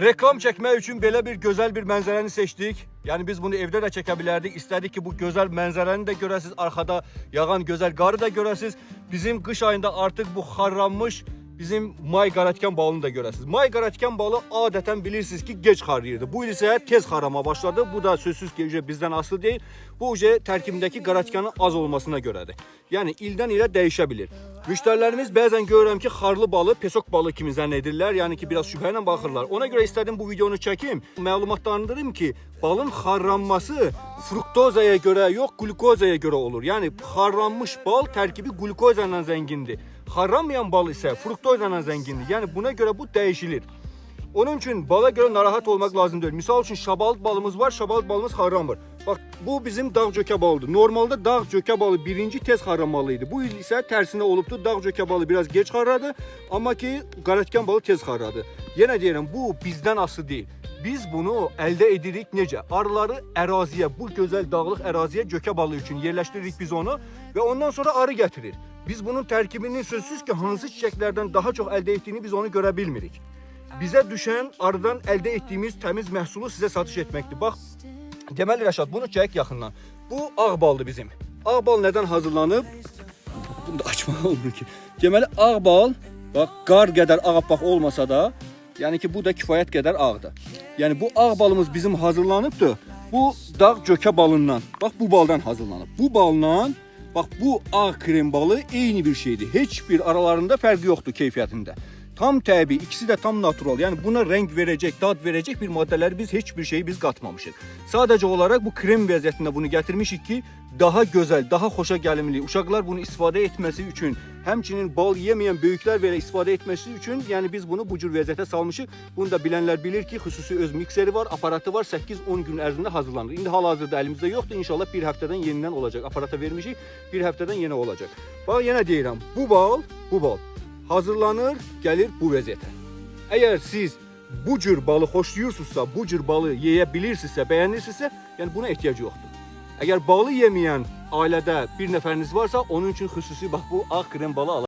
reklam çekmek için böyle bir güzel bir manzaranı seçtik. Yani biz bunu evde de çekebilirdik. İstedik ki bu güzel manzaranı da göresiniz. Arkada yağan güzel qarı da göresiniz. Bizim kış ayında artık bu harranmış bizim may qaratkan balını da göresiniz. May qaratkan balı adeten bilirsiniz ki geç xarlayırdı. Bu il ise tez xarama başladı. Bu da sözsüz ki bizden aslı değil. Bu tərkibindeki qaratkanın az olmasına görədir. Yani ildən ilə değişebilir. Bilir. Müşterilerimiz bazen görürəm ki xarlı balı pesok balı kimi zənn edirlər. Yani ki biraz şübhəylə baxırlar. Ona göre istedim bu videonu çekeyim. Məlumatlandırayım ki balın xarlanması fruktozaya göre yok, glukozaya göre olur. Yani xarlanmış bal tərkibi glukoza ilə zəngindir. Xarlanmayan bal ise fruktoza ilə zəngindir. Yani buna göre bu değişilir. Onun için bala göre narahat olmak lazım değil. Misal için şabalık balımız var. Şabalık balımız xarlanmır. Bak bu bizim dağ cöke balıdır. Normalde dağ cöke balı birinci tez xarlanmalıydı. Bu il ise tersine olubdu. Dağ cöke balı biraz geç xarladı. Ama ki qaratkan balı tez xarladı. Yine deyirəm bu bizden aslı değil. Biz bunu elde edirik necə? Arıları əraziyə, bu güzel dağlıq əraziyə cöke balı için yerleştiririk biz onu ve ondan sonra arı getirir. Biz bunun tərkibini sözsüz ki hansı çiçeklerden daha çok elde ettiğini biz onu göre bilmirik. Bize düşen arıdan elde ettiğimiz temiz məhsulu size satış etmektir. Bak, deməli Rəşad, bunu çək yaxından. Bu ağ baldır bizim. Ağ bal neden hazırlanıb? Bunu da açmaq olmur ki. Deməli ağ bal, bak qar qədər ağappaq olmasa da, yani ki bu da kifayət qədər ağdır. Yani bu ağ balımız bizim hazırlanıbdır. Bu dağ cöke balından, bak bu baldan hazırlanıb. Bu baldan, bak bu ağ krem balı eyni bir şeydir. Heç bir aralarında fərqi yoxdur keyfiyyətində. Tam təbii, ikisi de tam natural. Yani buna renk verecek, dad verecek bir maddeler biz hiçbir şeyi biz katmamışız. Sadece olarak bu krem vəziyyətində bunu getirmişik ki daha güzel, daha hoşa gəlimli, uşaqlar bunu istifade etmesi için, həmçinin bal yemeyen büyükler belə istifade etmesi için yani biz bunu bu cür vəziyyətə salmışıq. Bunu da bilenler bilir ki xüsusi öz mikseri var, aparatı var, 8-10 gün ərzində hazırlanır. İndi hal-hazırda elimizde yoktu. İnşallah bir haftadan yeniden olacak. Aparata vermişik, bir haftadan yeni olacak. Bak yine deyirəm, bu bal hazırlanır, gelir bu vəziyyətə. Eğer siz bu cür balı xoşlayırsınızsa, bu cür balı yiyebilirsinizsə, beğenirsinizsə, yani buna ehtiyac yoktur. Eğer balı yemeyen ailede bir neferiniz varsa onun için xüsusi bak bu ağ krem balı alın.